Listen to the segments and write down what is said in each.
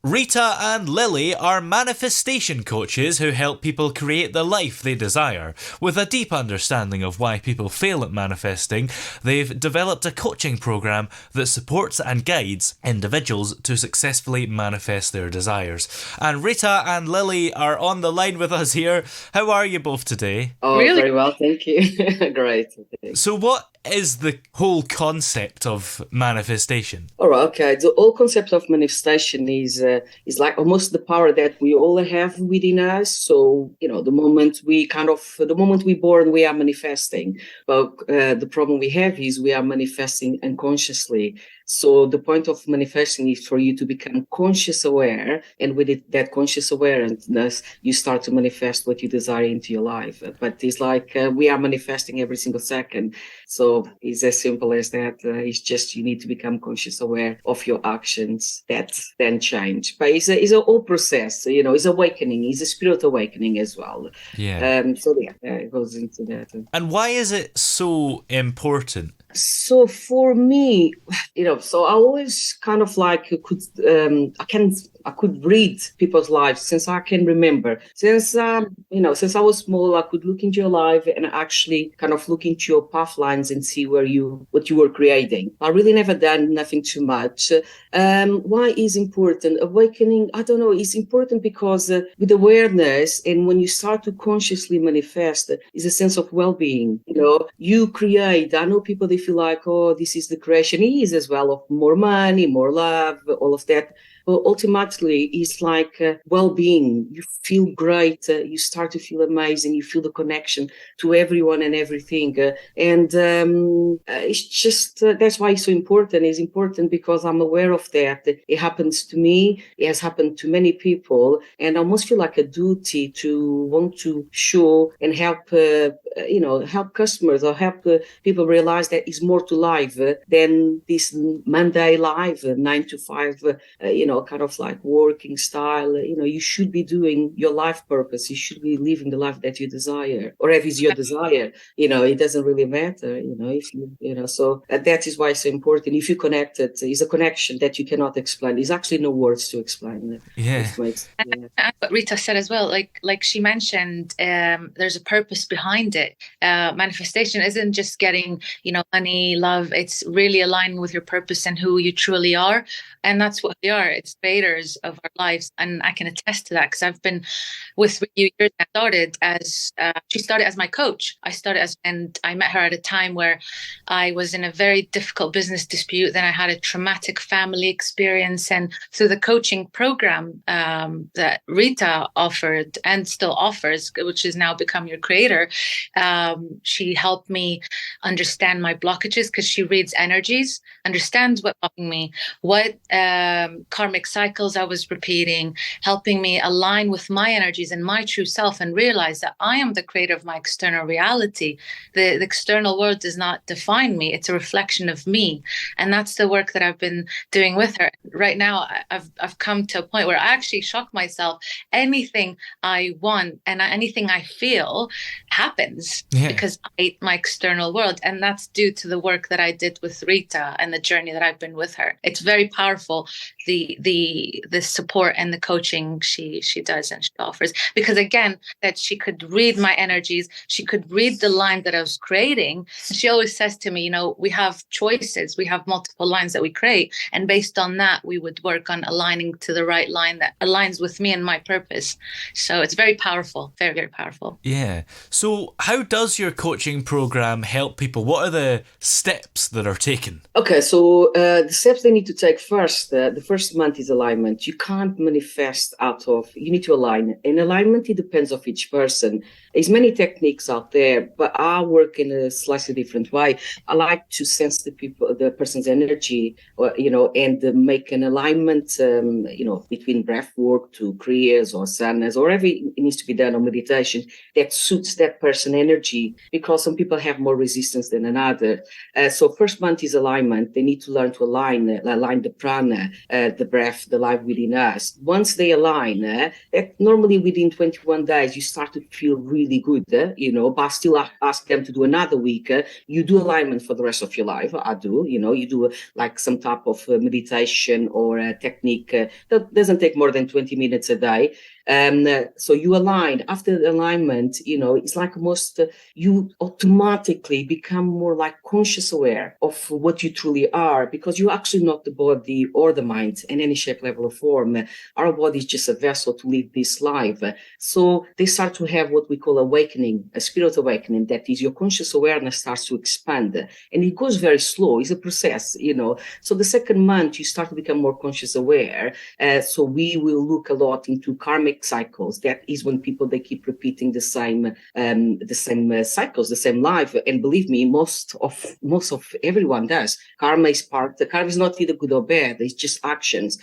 Rita and Lili are manifestation coaches who help people create the life they desire. With a deep understanding of why people fail at manifesting, they've developed a coaching program that supports and guides individuals to successfully manifest their desires. And Rita and Lili are on the line with us here. How are you both today? Oh, really? Very well, thank you. Great. Okay. So what is the whole concept of manifestation? All right, okay. The whole concept of manifestation is like almost the power that we all have within us. So, the moment we're born, we are manifesting. But the problem we have is we are manifesting unconsciously. So the point of manifesting is for you to become conscious aware, and with that conscious awareness, you start to manifest what you desire into your life. But it's like we are manifesting every single second. So it's as simple as that. It's just you need to become conscious aware of your actions that then change. But it's a whole process. It's awakening. It's a spirit awakening as well. Yeah. It goes into that. And why is it so important? So for me, so I always kind of like I could read people's lives since I can remember. Since I was small, I could look into your life and actually kind of look into your path lines and see what you were creating. I really never done nothing too much. Why is important? Awakening, I don't know, it's important because with awareness and when you start to consciously manifest, is a sense of well-being. You create. I know people, they feel like, oh, this is the creation. It is as well, of more money, more love, all of that. But ultimately, it's like well-being. You feel great. You start to feel amazing. You feel the connection to everyone and everything. It's just, that's why it's so important. It's important because I'm aware of that. It happens to me. It has happened to many people. And I almost feel like a duty to want to show and help, help customers or help people realize that it's more to life than this Monday life, 9 to 5, kind of like working style. You should be doing your life purpose. You should be living the life that you desire, or if it's your desire. It doesn't really matter. If so that is why it's so important. If you connect it, it's a connection that you cannot explain. There's actually no words to explain it. Yeah. And what Rita said as well, like she mentioned, there's a purpose behind it. Manifestation isn't just getting, money, love. It's really aligning with your purpose and who you truly are. And that's what we are. It's creators of our lives. And I can attest to that because I've been with you years. She started as my coach. And I met her at a time where I was in a very difficult business dispute. Then I had a traumatic family experience. And through the coaching program that Rita offered and still offers, which has now become your creator, she helped me understand my blockages because she reads energies, understands what blocking me, what karmic cycles I was repeating, helping me align with my energies and my true self and realize that I am the creator of my external reality. The external world does not define me. It's a reflection of me. And that's the work that I've been doing with her. Right now, I've come to a point where I actually shock myself. Anything I want and anything I feel happens because my external world. And that's due to the work that I did with Rita and the journey that I've been with her. It's very powerful, the support and the coaching she does and she offers. Because again, that she could read my energies, she could read the line that I was creating. And she always says to me, we have choices, we have multiple lines that we create. And based on that, we would work on aligning to the right line that aligns with me and my purpose. So it's very powerful, very, very powerful. Yeah. So how does your coaching program help people? What are the steps that are taken? Okay, so the steps they need to take first, the first month is alignment. You can't manifest you need to align. And alignment, it depends of each person. There's many techniques out there, but I work in a slightly different way. I like to sense the person's energy, and make an alignment, between breath work to prayers or sadness or whatever it needs to be done, or meditation that suits that person energy, because some people have more resistance than another. So first month is alignment. They need to learn to align the prana, the breath, the life within us. Once they align, normally within 21 days, you start to feel really good, but I still ask them to do another week. You do alignment for the rest of your life. I do, you do like some type of meditation or a technique that doesn't take more than 20 minutes a day. So you align. After the alignment, it's like you automatically become more like conscious aware of what you truly are, because you're actually not the body or the mind in any shape, level, or form. Our body is just a vessel to live this life. So they start to have what we call awakening, a spirit awakening. That is, your conscious awareness starts to expand, and it goes very slow. It's a process, So the second month, you start to become more conscious aware. So we will look a lot into karmic cycles. That is when people, they keep repeating the same cycles, the same life. And believe me, most of everyone does. Karma is not either good or bad. It's just actions.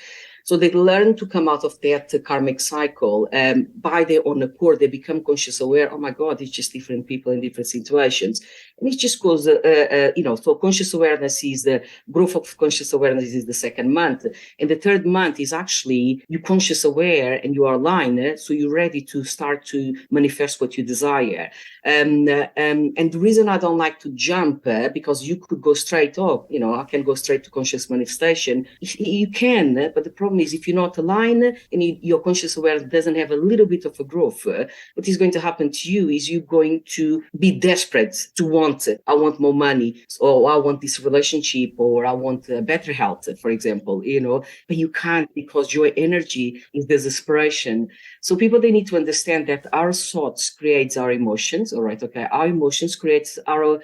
So they learn to come out of that karmic cycle by their own accord. They become conscious aware. Oh my God, it's just different people in different situations. And it just goes, so conscious awareness is the growth of conscious awareness is the second month. And the third month is actually you conscious aware and you are aligned. So you're ready to start to manifest what you desire. And the reason I don't like to jump, because you could go straight up, I can go straight to conscious manifestation. You can, but the problem is if you're not aligned and your conscious awareness doesn't have a little bit of a growth, what is going to happen to you is you're going to be desperate to want it. I want more money, or I want this relationship, or I want better health, for example, but you can't, because your energy is desperation. So people, they need to understand that our thoughts creates our emotions. All right. Okay. Our emotions creates our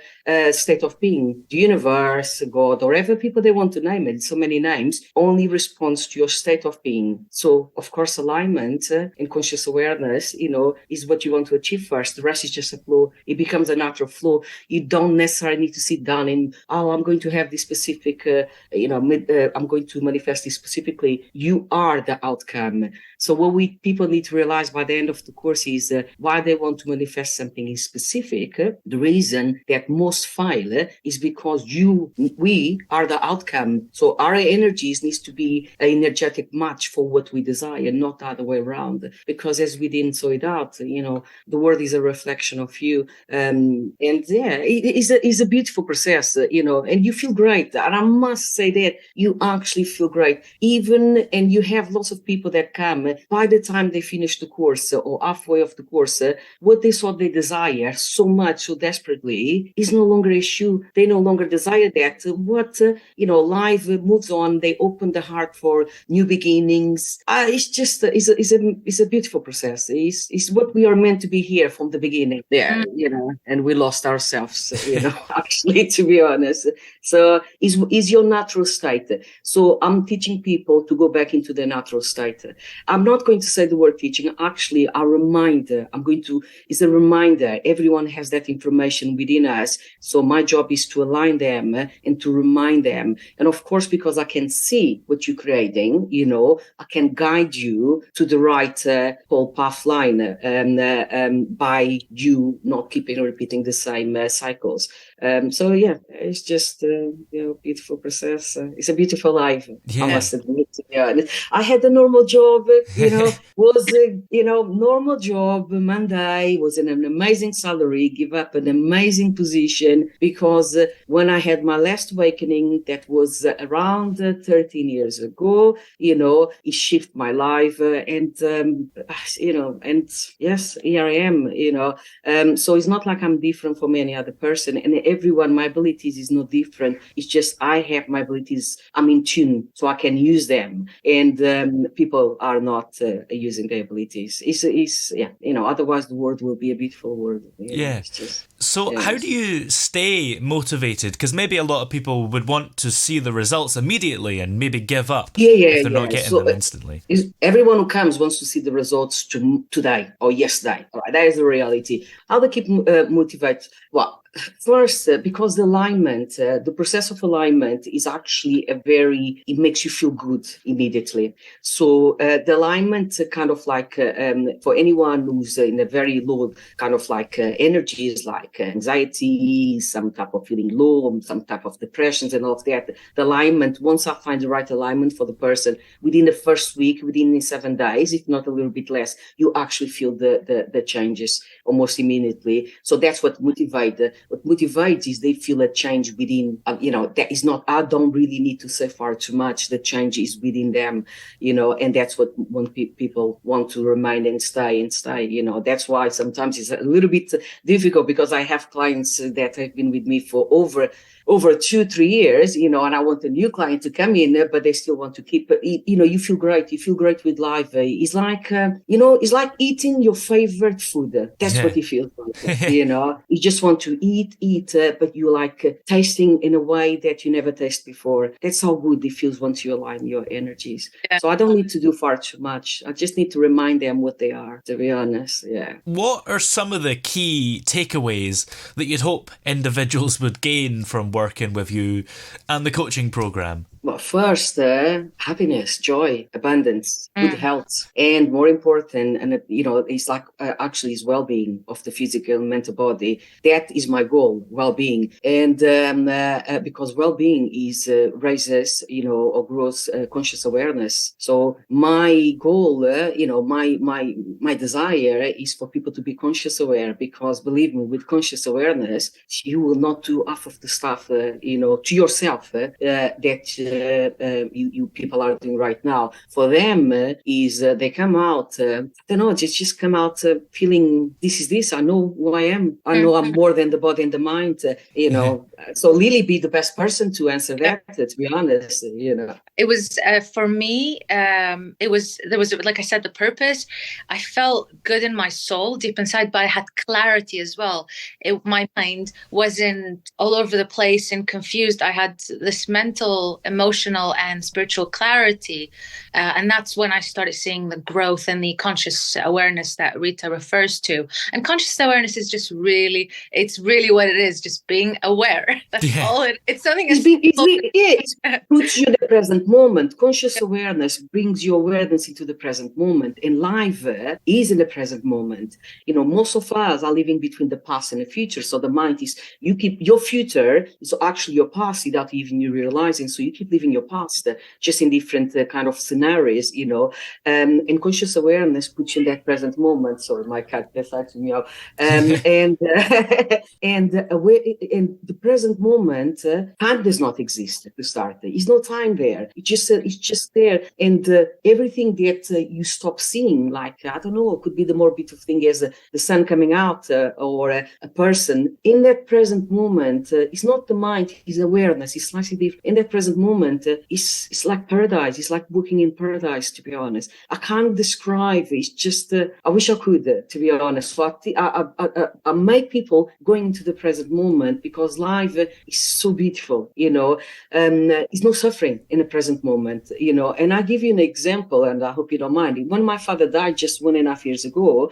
state of being. The universe, God, or whatever people they want to name it, so many names, only responds to your state of being. So of course, alignment and conscious awareness, is what you want to achieve first. The rest is just a flow. It becomes a natural flow. You don't necessarily need to sit down and, I'm going to have this specific, I'm going to manifest this specifically. You are the outcome. So what people need to realize by the end of the course is why they want to manifest something in specific. The reason that most fail is because we are the outcome. So our energies needs to be an energetic match for what we desire, not the other way around. Because as within, so without, the world is a reflection of you. And yeah, it is a beautiful process, and you feel great. And I must say that you actually feel great. And you have lots of people that come, by the time they finish the course or halfway of the course, what they thought they desire so much, so desperately, is no longer an issue. They no longer desire that. Life moves on. They open the heart for new beginnings. It's just, it's a beautiful process. It's what we are meant to be here from the beginning there, and we lost ourselves, actually, to be honest. So is your natural state. So I'm teaching people to go back into their natural state. I'm not going to say the word teaching. Actually, a reminder. It's a reminder. Everyone has that information within us. So my job is to align them and to remind them. And of course, because I can see what you're creating, I can guide you to the right whole path line by you not keeping repeating the same cycles. So yeah, it's just beautiful process. It's a beautiful life. Yeah. I must admit. Yeah, I had a normal job. Was a normal job. Monday was an amazing salary. Give up an amazing position because when I had my last awakening, that was around 13 years ago. It shifted my life, and yes, here I am. So it's not like I'm different from any other person, and everyone, my abilities is not different. It's just I have my abilities. I'm in tune, so I can use them, and people are not using their abilities. Otherwise the world will be a beautiful world. How do you stay motivated? Because maybe a lot of people would want to see the results immediately and maybe give up if they're not getting them instantly. Everyone who comes wants to see the results today or yesterday. All right, that is the reality. How they keep motivated? Well, First, because the alignment, the process of alignment is actually it makes you feel good immediately. So the alignment kind of like for anyone who's in a very low kind of like energies like anxiety, some type of feeling low, some type of depressions and all of that, the alignment, once I find the right alignment for the person, within the first week, within the 7 days, if not a little bit less, you actually feel the changes almost immediately. So that's what motivates. What motivates is they feel a change within, that is not, I don't really need to say far too much. The change is within them, and that's what when people want to remain and stay. That's why sometimes it's a little bit difficult, because I have clients that have been with me for over 2-3 years, and I want a new client to come in, but they still want to keep, you feel great. You feel great with life. It's like, it's like eating your favorite food. That's what it feels like. You just want to eat, but you like tasting in a way that you never tasted before. That's how good it feels once you align your energies. Yeah. So I don't need to do far too much. I just need to remind them what they are, to be honest. Yeah. What are some of the key takeaways that you'd hope individuals would gain from working with you and the coaching program? Well, first, happiness, joy, abundance, good health, and more important, and it's like actually is well-being of the physical and mental body. That is my goal, well-being, and because well-being is raises, or grows conscious awareness. So my goal, my desire is for people to be conscious aware, because believe me, with conscious awareness, you will not do half of the stuff, to yourself that. You people are doing right now. For them is they come out, I don't know, just come out feeling this. I know who I am. I know I'm more than the body and the mind. So Lili be the best person to answer that. To be honest, it was for me. There was like I said, the purpose. I felt good in my soul, deep inside, but I had clarity as well. My mind wasn't all over the place and confused. I had this mental, emotional and spiritual clarity, and that's when I started seeing the growth and the conscious awareness that Rita refers to. And conscious awareness is just it's really what it is, just being aware. That's all it's something. It puts you in the present moment. Conscious awareness brings your awareness into the present moment, and life is in the present moment. Most of us are living between the past and the future. So the mind is, you keep your future is actually your past without even you realizing. So you keep living your past just in different kind of scenarios, and conscious awareness puts you in that present moment. Sorry, my cat decided to meow. And the present moment, time does not exist to start. There's no time there. It's just there, and everything that you stop seeing, like I don't know, it could be the more beautiful thing as the sun coming out, or a person in that present moment. It's not the mind; it's awareness. It's slightly different. In that present moment, it's like paradise. It's like walking in paradise. To be honest, I can't describe. It's just I wish I could. To be honest, so I make people going into the present moment, because life is so beautiful. It's no suffering in the present moment. And I give you an example, and I hope you don't mind. When my father died just 1.5 years ago,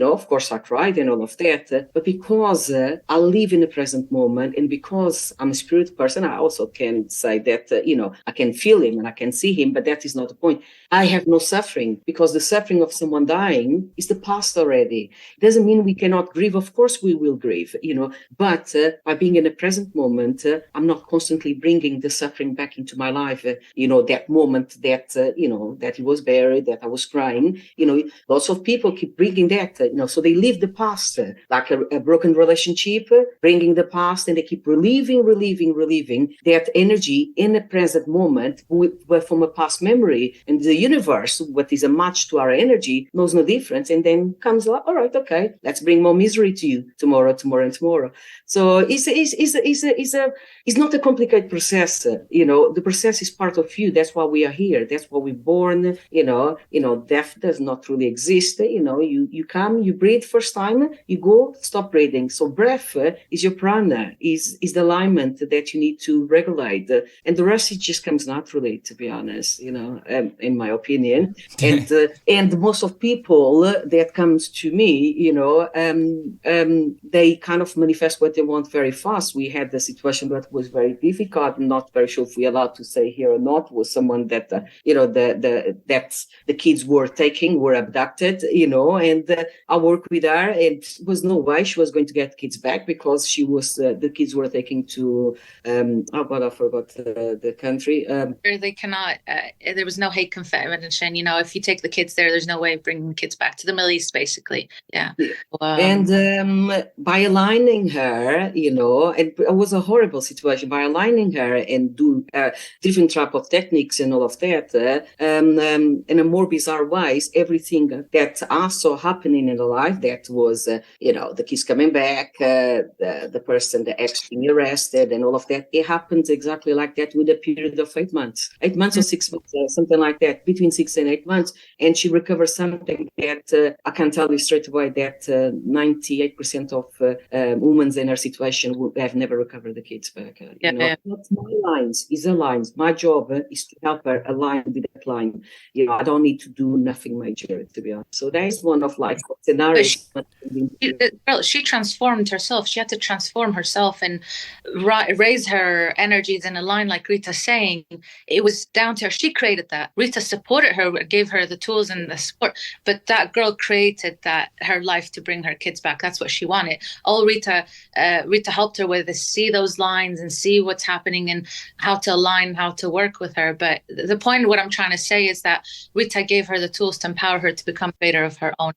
of course I cried and all of that, but because I live in the present moment, and because I'm a spirit person, I also can say that, I can feel him and I can see him, but that is not the point. I have no suffering, because the suffering of someone dying is the past already. It doesn't mean we cannot grieve. Of course we will grieve, but by being in the present moment, I'm not constantly bringing the suffering back into my life. That moment that, that he was buried, that I was crying, lots of people keep bringing that. So they live the past, like a broken relationship, bringing the past, and they keep reliving that energy in the present moment from a past memory. And the universe, what is a match to our energy, knows no difference, and then comes like, all right, okay, let's bring more misery to you tomorrow. So it's not a complicated process. The process is part of you. That's why we are here. That's why we're born. Death does not really exist. You can't. come, you breathe first time, you go, stop breathing. So breath is your prana, is the alignment that you need to regulate. And the rest, it just comes naturally, to be honest, in my opinion. And most of people that comes to me, they kind of manifest what they want very fast. We had the situation that was very difficult. I'm not very sure if we're allowed to say here or not. Was someone that that the kids were abducted, and I worked with her, and there was no way she was going to get kids back because she was the kids were taken to I forgot the country. They cannot. There was no hate convention. If you take the kids there's no way of bringing the kids back to the Middle East, basically. Yeah. And by aligning her, and it was a horrible situation. By aligning her and do different type of techniques and all of that, in a more bizarre ways, everything that I saw happening in the life, that was, the kids coming back, the person, the ex being arrested, and all of that, it happened exactly like that with a period of 8 months, 8 months or 6 months, something like that, between 6 and 8 months, and she recovered something that I can tell you straight away that 98% of women in her situation have never recovered the kids back. Not my lines, is a lines. My job is to help her align with that line. I don't need to do nothing major, to be honest. So that is one of like scenarios. She transformed herself. She had to transform herself and raise her energies in a line, like Rita's saying. It was down to her. She created that. Rita supported her, gave her the tools and the support, but that girl created her life to bring her kids back. That's what she wanted. All Rita helped her with is see those lines and see what's happening and how to align, how to work with her. But the point of what I'm trying to say is that Rita gave her the tools to empower her to become creator of her own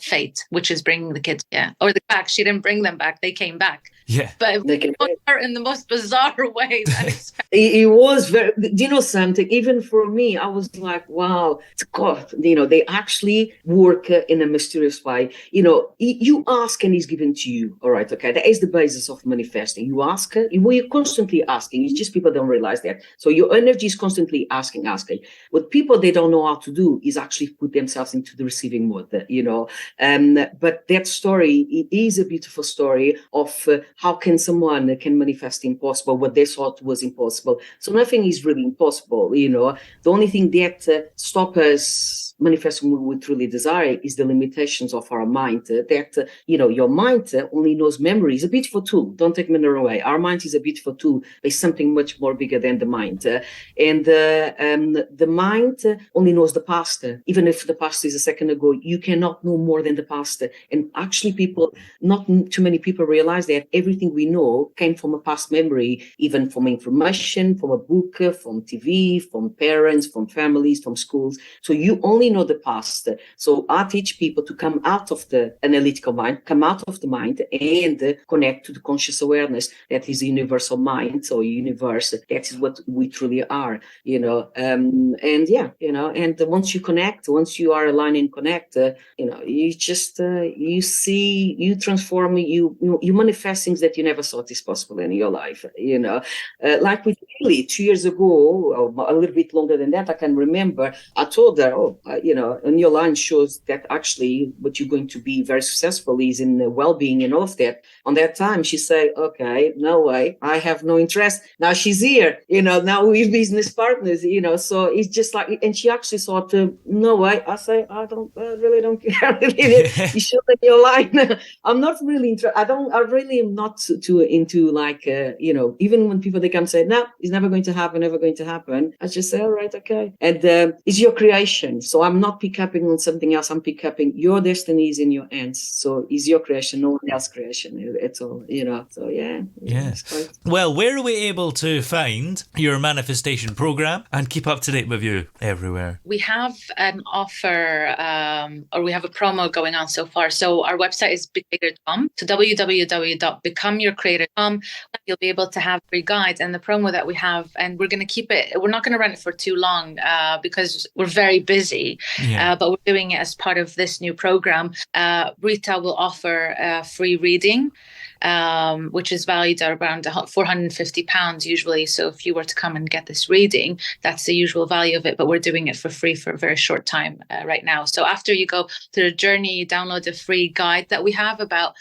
fate, which is bringing the kids back. She didn't bring them back. They came back. Yeah. But in the most bizarre ways. It was very, do you know something? Even for me, I was like, wow, God, they actually work in a mysterious way. You ask and it's given to you. All right, okay. That is the basis of manifesting. You ask, you're constantly asking. It's just people don't realize that. So your energy is constantly asking. What people, they don't know how to do is actually put themselves into the receiving mode, but that story is a beautiful story of how can someone can manifest impossible, what they thought was impossible. So nothing is really impossible, The only thing that stops us manifesting what we truly desire is the limitations of our mind. Your mind only knows memory. Is a beautiful tool. Don't take me the wrong way. Our mind is a beautiful tool. It's something much more bigger than the mind. And the mind only knows the past. Even if the past is a second ago, you cannot know more than the past. And actually, not too many people realize that everything we know came from a past memory, even from information, from a book, from TV, from parents, from families, from schools. So you only know the past. So I teach people to come out of the analytical mind, come out of the mind and connect to the conscious awareness that is the universal mind. So universe, that is what we truly are, and once you connect, once you are aligned and connect, you just, you see, you transform, you manifest things that you never thought is possible in your life, like with Lili 2 years ago, or a little bit longer than that, I can remember, I told her, and your line shows that actually what you're going to be very successful is in well-being and all of that. On that time, she said, okay, no way, I have no interest. Now she's here, now we're business partners, so it's just like, and she actually thought, no way. I say, I really don't care. You should in your line. I'm not really interested. I really am not too into like, even when people, they come say, no, it's never going to happen. I just say, all right, okay. And it's your creation. So I'm not pick upping on something else. I'm pick upping your destiny is in your hands. So it's your creation, no one else's creation at all, So yeah. Yes. Well, where are we able to find your manifestation program and keep up to date with you everywhere? We have an offer, or we have a promo going on so far. So our website is bigbaker.com. So www.bigbaker.com. become your creator. You'll be able to have free guides and the promo that we have, and we're going to keep it. We're not going to run it for too long because we're very busy. But we're doing it as part of this new program. Rita will offer free reading, which is valued at around £450 usually. So if you were to come and get this reading, that's the usual value of it. But we're doing it for free for a very short time right now. So after you go through the journey, you download the free guide that we have about,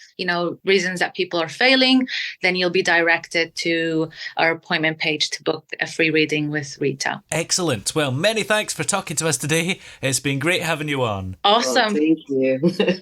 reasons that people are failing, then you'll be directed to our appointment page to book a free reading with Rita. Excellent. Well, many thanks for talking to us today. It's been great having you on. Awesome. Oh, thank you.